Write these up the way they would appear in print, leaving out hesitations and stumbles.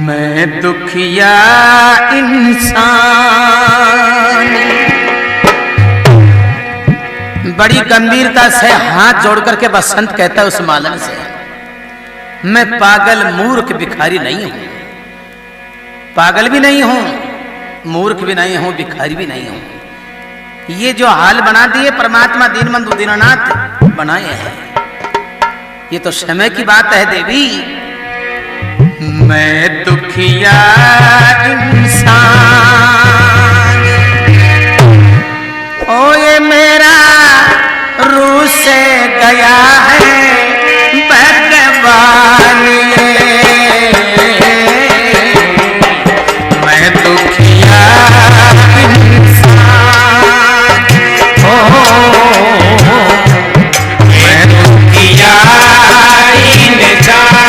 मैं दुखिया इंसान। बड़ी गंभीरता से हाथ जोड़ करके बसंत कहता है उस मालन से, मैं पागल मूर्ख भिखारी नहीं हूं। पागल भी नहीं हूं, मूर्ख भी नहीं हूं, भिखारी भी नहीं हूं। ये जो हाल बना दिए परमात्मा दीनबंधु दीनानाथ बनाए हैं, ये तो समय की बात है देवी। मैं दुखिया इंसान, ओ ये मेरा रूह से गया है भगवान, मैं दुखिया इंसान, ओ मैं दुखिया इंसान,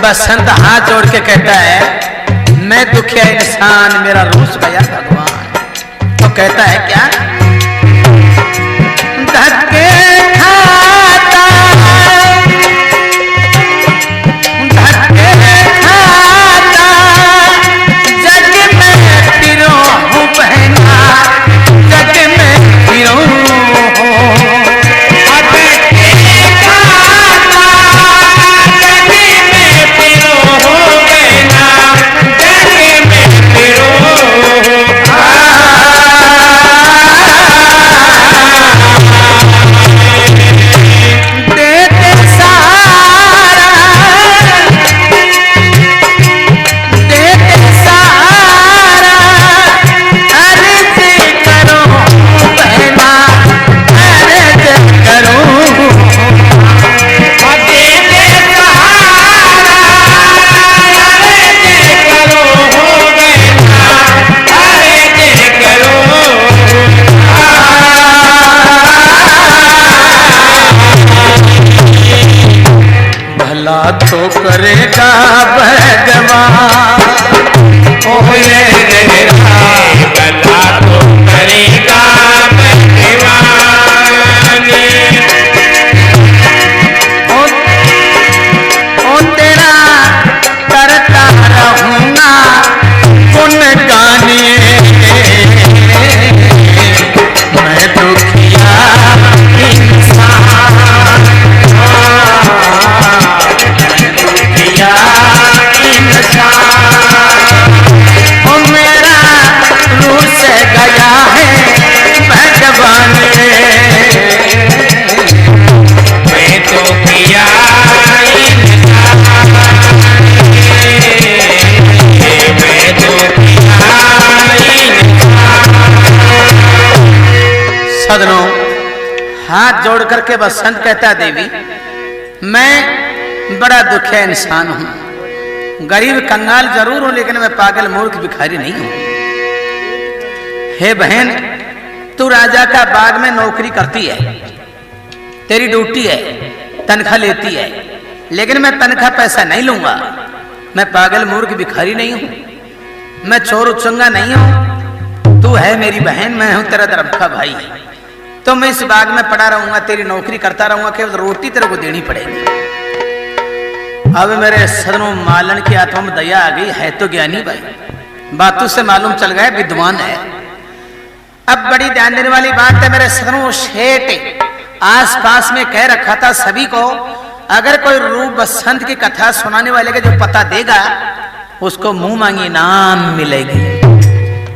बसंत हाथ जोड़ के कहता है मैं दुखिया इंसान, मेरा रूस गया भगवान। तो कहता है क्या, धक्के खाता, धक्के खाता, जग में फिरो हूँ बहना, जग में फिरो हूँ। तो करेगा भगवान, ओ ये भला तो करेगा भगवान, ओ तेरा करता रहूंगा गुणगान, मैं दुखिया इंसान, ओ मेरा रूह से गया है भगवान, मैं तो किया मैं तो सदनों हाथ जोड़ करके बसंत कहता देवी मैं बड़ा दुखिया इंसान हूं, गरीब कंगाल जरूर हूं, लेकिन मैं पागल मूर्ख भिखारी नहीं हूं। हे बहन, तू राजा का बाग में नौकरी करती है, तेरी ड्यूटी है, तनख्वाह लेती है, लेकिन मैं तनख्वाह पैसा नहीं लूंगा। मैं पागल मूर्ख भिखारी नहीं हूं, मैं चोर उचंगा नहीं हूं। तू है मेरी बहन, मैं हूं तेरा धर्म का भाई, तो मैं इस बाग में पड़ा रहूंगा, तेरी नौकरी करता रहूंगा, केवल रोटी तेरे को देनी पड़ेगी। अब मेरे सदनों मालन की आत्मा में दया आ गई, है तो ज्ञानी भाई, बातों से मालूम चल गया विद्वान है। अब बड़ी ध्यान देने वाली बात है मेरे सदनों, शेठ आस पास में कह रखा था सभी को अगर कोई रूप बसंत की कथा सुनाने वाले का जो पता देगा उसको मुंह मांगी इनाम मिलेगी।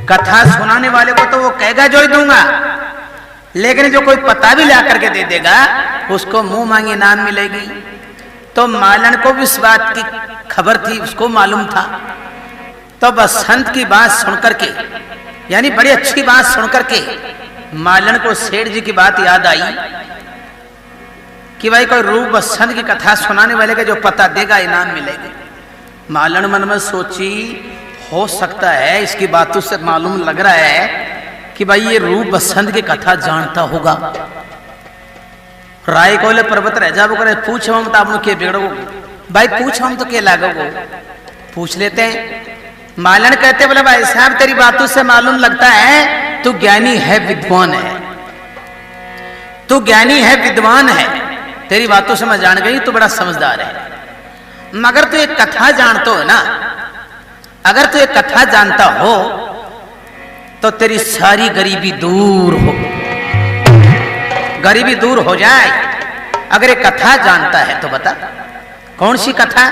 कथा सुनाने वाले को तो वो कहेगा जो ही दूंगा, लेकिन जो कोई पता भी ला करके दे देगा उसको मुंह मांगी इनाम मिलेगी। तो मालन को भी इस बात की खबर थी, उसको मालूम था। तो बसंत की बात सुनकर के, यानी बड़ी अच्छी बात सुनकर के मालन को सेठ जी की बात याद आई कि भाई कोई रूप बसंत की कथा सुनाने वाले का जो पता देगा इनाम मिलेगी। मालन मन में सोची, हो सकता है इसकी बातों से मालूम लग रहा है कि भाई ये रूप बसंत की कथा जानता होगा। राय कोले पर्वत रह जाबो करे, पूछ हम तो आप के बिगड़ो भाई, पूछ हम तो के लागोगो, पूछ लेते हैं। मालन कहते बोले भाई साहब तेरी बातों से मालूम लगता है तू ज्ञानी है, विद्वान है, तू ज्ञानी है, विद्वान है, तेरी बातों से मैं जान गई तू बड़ा समझदार है। मगर तू एक कथा जानता हो ना, अगर तू एक कथा जानता हो तो तेरी सारी गरीबी दूर हो, गरीबी दूर हो जाए। अगर एक कथा जानता है तो बता कौन सी कथा।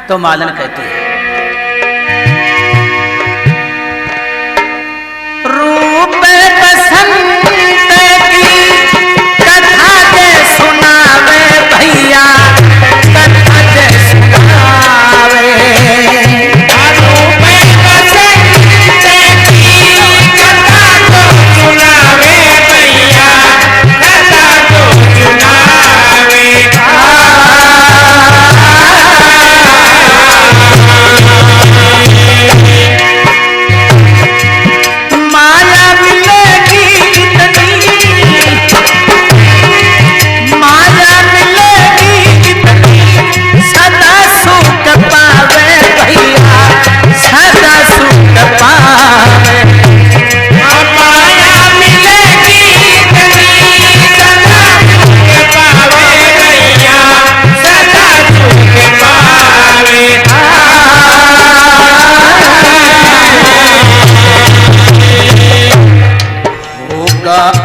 तो मालन कहती है रूप बसंत की कथा दे सुनावे भैया, कथा दे सुनावे। रूप बसंत की कथा तो सुनावे भैया, कथा तो सुनावे।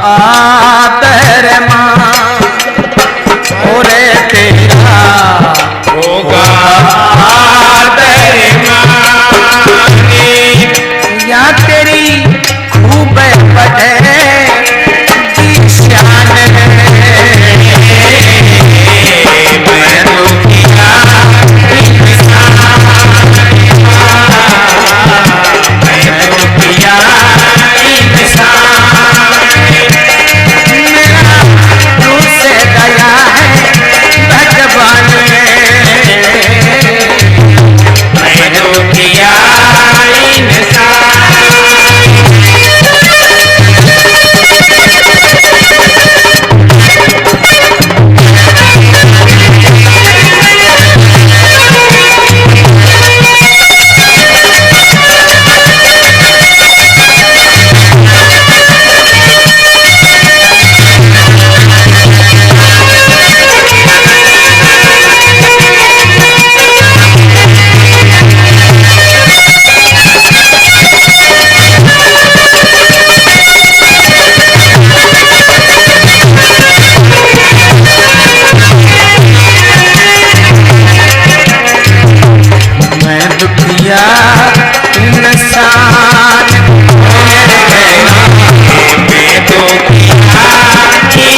आदर मां ओरे तेरा होगा आदर मांगे, या तेरी खूब बढ़े की शान है। मैं तो किया इंसान, मैं तो किया इंसान,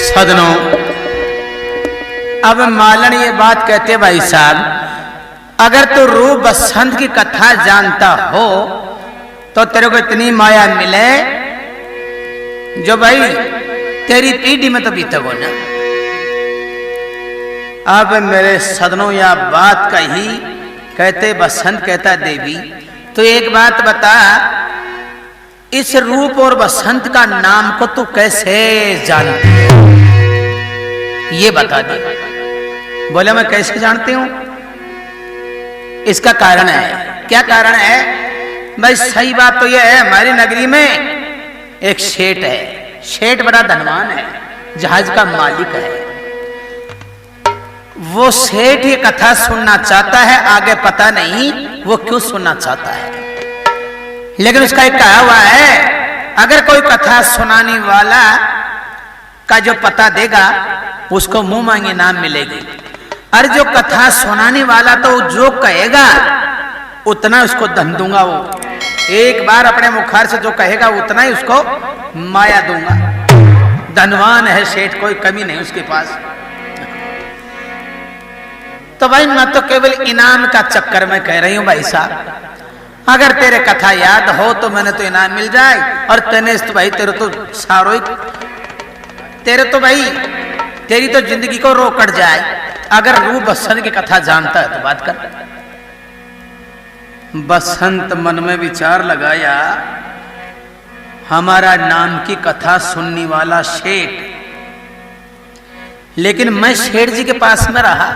सदनों, अब मालन ये बात कहते भाई साहब, अगर तू रूप बसंत की कथा जानता हो तो तेरे को इतनी माया मिले जो भाई तेरी पीढ़ी में तो बीते हो ना। अब मेरे सदनों या बात कही, कहते बसंत कहता देवी, तो एक बात बता, इस रूप और बसंत का नाम को तू कैसे जानती है, ये बता दे। बोले मैं कैसे जानती हूं, इसका कारण है। क्या कारण है भाई? सही बात तो यह है, हमारी नगरी में एक सेठ है, सेठ बड़ा धनवान है, जहाज का मालिक है। वो सेठ ये कथा सुनना चाहता है, आगे पता नहीं वो क्यों सुनना चाहता है, लेकिन उसका एक कहा हुआ है अगर कोई कथा सुनाने वाला का जो पता देगा उसको मुंह मांगे नाम मिलेगी, और जो कथा सुनाने वाला तो जो कहेगा उतना उसको धन दूंगा। वो एक बार अपने मुखार से जो कहेगा उतना ही उसको माया दूंगा। धनवान है सेठ, कोई कमी नहीं उसके पास। तो भाई मैं तो केवल इनाम का चक्कर में कह रही हूं भाई साहब, अगर तेरे कथा याद हो तो मैंने तो इनाम मिल जाए, और तेने तो भाई तेरे तो सारो ही तेरे तो भाई तेरी तो जिंदगी को रोकड़ जाए। अगर रू बसंत की कथा जानता है तो बात कर। बसंत मन में विचार लगाया, हमारा नाम की कथा सुनने वाला शेठ, लेकिन मैं शेठ जी के पास में रहा।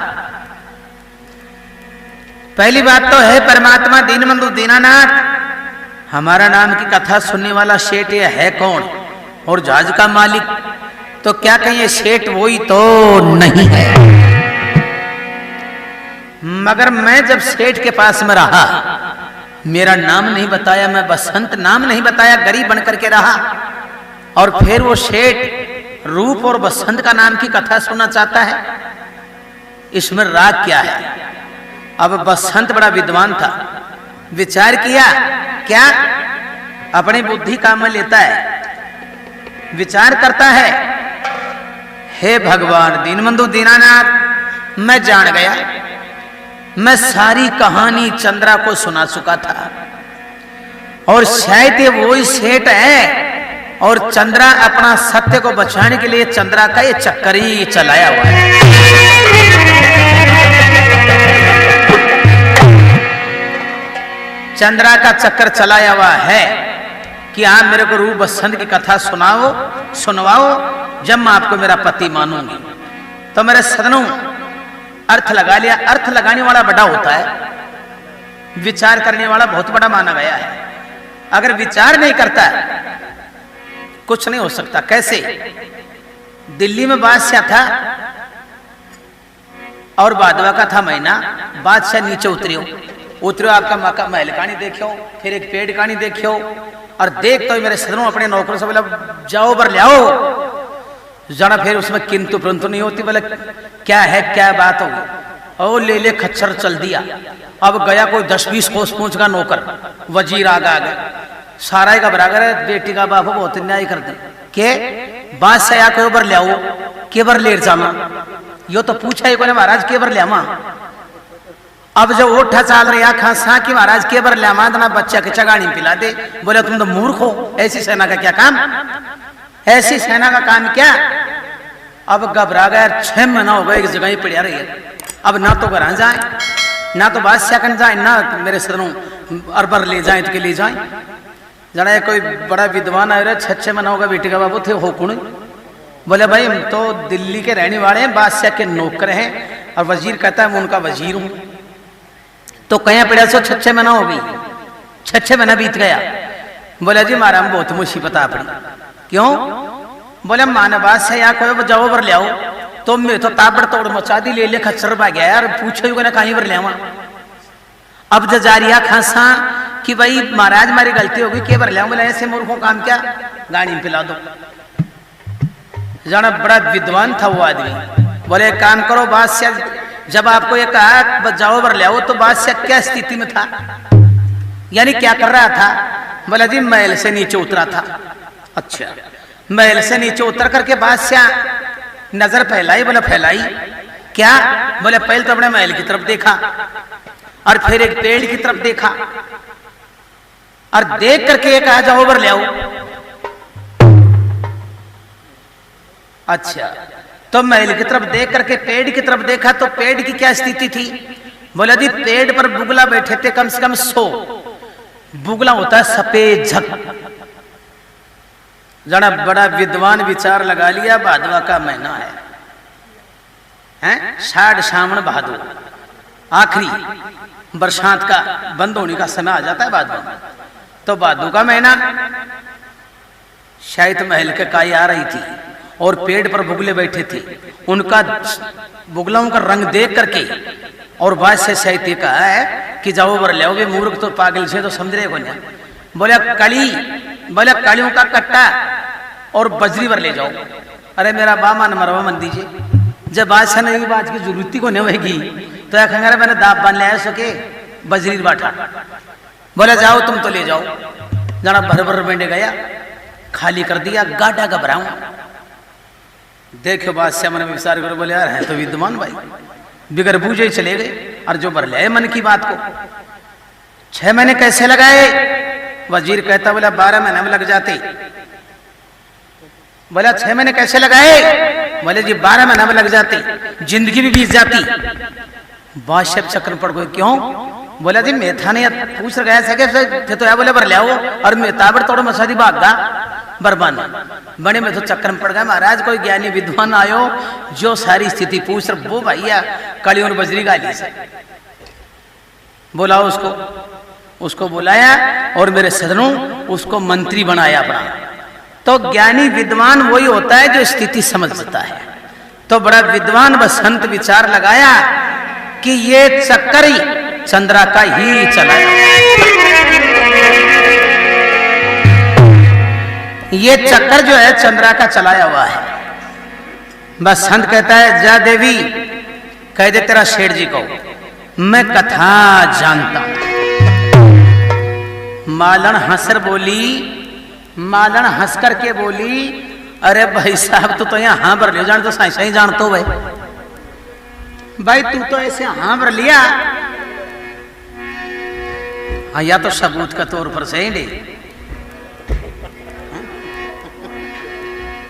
पहली बात तो है परमात्मा दीनबंधु दीनानाथ, हमारा नाम की कथा सुनने वाला शेठ ये है कौन? और जहाज का मालिक तो क्या कहिए सेठ वही तो नहीं है। मगर मैं जब सेठ के पास में रहा, मेरा नाम नहीं बताया, मैं बसंत नाम नहीं बताया, गरीब बनकर के रहा, और फिर वो सेठ रूप और बसंत का नाम की कथा सुनना चाहता है। इसमें राग क्या है? अब बसंत बड़ा विद्वान था, विचार किया, क्या अपनी बुद्धि काम में लेता है, विचार करता है, हे भगवान दीनबंधु दीनानाथ, मैं जान गया, मैं सारी कहानी चंद्रा को सुना चुका था, और शायद ये वही सेठ है, और चंद्रा अपना सत्य को बचाने के लिए चंद्रा का ये चक्कर ही चलाया हुआ है। चंद्रा का चक्कर चलाया हुआ है कि आप मेरे को रूप बसंत की कथा सुनवाओ, जब मैं आपको मेरा पति मानूंगी। तो मेरे सदनों अर्थ लगा लिया। अर्थ लगाने वाला बड़ा होता है, विचार करने वाला बहुत बड़ा माना गया है। अगर विचार नहीं करता कुछ नहीं हो सकता। कैसे? दिल्ली में बादशाह था और बादवा का था महीना, बादशाह नीचे उतरियो आपका महल कहानी देखियो, फिर एक पेड़ कहानी देखियो, और देख तो मेरे सदनों अपने नौकरों से बोला जाओ बर ले आओ जरा। फिर उसमें किंतु परंतु नहीं होती, बोले क्या है, क्या बात हो, और ले खच्चर चल दिया। अब गया कोई 10-20 कोस पहुंच का नौकर, वजीर आ गए, सारा ही घबरा गए, बेटी का बाप बहुत अन्याय कर दे के बात से आकर बर ले आओ, के बर लेर जामा, यो तो पूछा ही कोने महाराज के बर ले आमा। अब जब ओठा चाल रहा खासा कि महाराज के बर ले आमा, ना बच्चा के चगानी पिला दे। बोले तुम तो मूर्ख हो, ऐसी सेना का क्या काम, ऐसी सेना का काम क्या। अब घबरा गया, 6 महीना हो गए एक जगह ही पड़ा रही है। अब ना तो घर जाए, ना तो बादशाह कन जाए, ना मेरे सदनों अरबर ले जाए तो के ले जाए। जरा कोई बड़ा विद्वान आए रहे, 6 महीना होगा, बेटी का बाबू थे हो कुण। बोले भाई हम तो दिल्ली के रहने वाले हैं, बादशाह के नौकर हैं, और वजीर कहता है मैं उनका वजीर हूं। तो कहीं पड़ा सो 6 महीना हो गई, 6 महीना बीत गया। बोले जी मारा हम बहुत मुसीबत आ पड़ी। क्यों? बोले मानवास से या कोई जाओ बर ले आओ। तो मैं तो ताबड़ तोड़ मचा दी, ले खच्चर पा गया यार, पूछो ना कहीं बर ले आवा। अब जजारिया खासा कि भाई महाराज हमारी गलती होगी, के बर ले आओ। बोले ऐसे मूर्खों काम क्या, गाड़ी में पिला दो। जाना बड़ा विद्वान था वो आदमी। बोले काम करो, बादशाह जब आपको ये कहा जाओ बर ले आओ, तो बादशाह क्या स्थिति में था, यानी क्या कर रहा था? बोला जी महल से नीचे उतरा था। अच्छा, महल से नीचे उतर करके बादशाह नजर फैलाई। बोला फैलाई क्या? बोले पहले तो अपने महल की तरफ देखा, और फिर एक पेड़ की तरफ देखा, और देख करके ये कहा जाओ बर ले आओ। अच्छा, तो महल की तरफ देख करके पेड़ की तरफ देखा, तो पेड़ की क्या स्थिति थी? बोला जी पेड़ पर बुगला बैठे थे, कम से कम 100। बुगला होता है सफेद झक। जरा बड़ा विद्वान विचार लगा लिया, भादवा का महीना है, साढ़ सावन भादो, आखिरी बरसात का बंद होने का समय आ जाता है भादवा। तो भादो का महीना, शायद महल के काई आ रही थी, और पेड़ पर बुगले बैठे थे। उनका बुगलों का रंग देख करके और बात से शायद ये कहा है कि जाओ बर ले आओगे। मूर्ख तो पागल से तो समझ रहे को नहीं। बोले कली बोले कालियों का कट्टा और बजरी पर ले जाओ। अरे मेरा बामा न मरवा मन दीजिए, जब बादशाह ने बात की जरूरत को नहीं होगी तो या खंगारे मैंने दाब बांध लिया सके बजरी बाठा। बोले जाओ तुम तो ले जाओ। जना भर भर बेंडे गया, खाली कर दिया, गाटा घबराऊं। देखो बादशाह मन में विचार करो, बोले यार है तो विद्वान भाई, बिगर बूझे ही चले गए और जो भर ले मन की बात को। 6 महीने कैसे लगाए? वजीर कहता बोला 12 महीने में लग जाते। बोला 6 महीने कैसे लगाए? बोले जी 12 महीने में लग जाते, जिंदगी भी बीत जाती। बादशाह चक्कर पड़ गए, क्यों? बोला जी मैं था नहीं पूछ गया सके तो या बोले भर लियाओ और मैं ताबड़ तोड़ मसादी भागा बर्बाद बड़े में तो चक्कर में पड़ गया। महाराज कोई ज्ञानी विद्वान आयो जो सारी स्थिति पूछ रहा, वो भैया कड़ी और बजरी गाली से बुलाओ उसको। उसको बुलाया और मेरे सदनों उसको मंत्री बनाया अपना। तो ज्ञानी विद्वान वही होता है जो स्थिति समझता है। तो बड़ा विद्वान बसंत विचार लगाया कि ये चक्कर ही चंद्रा का ही चलाया, ये चक्कर जो है चंद्रा का चलाया हुआ है। बसंत कहता है जा देवी कह दे तेरा शेठ जी को मैं कथा जानता हूं। मालन हंसर बोली, मालन हंस करके बोली अरे भाई साहब तू तो यहाँ हाँ भर लियो, जान तो सही सही जानतो भाई, भाई तू तो ऐसे हाँ भर लिया। हाँ या तो सबूत का तौर पर सही नहीं,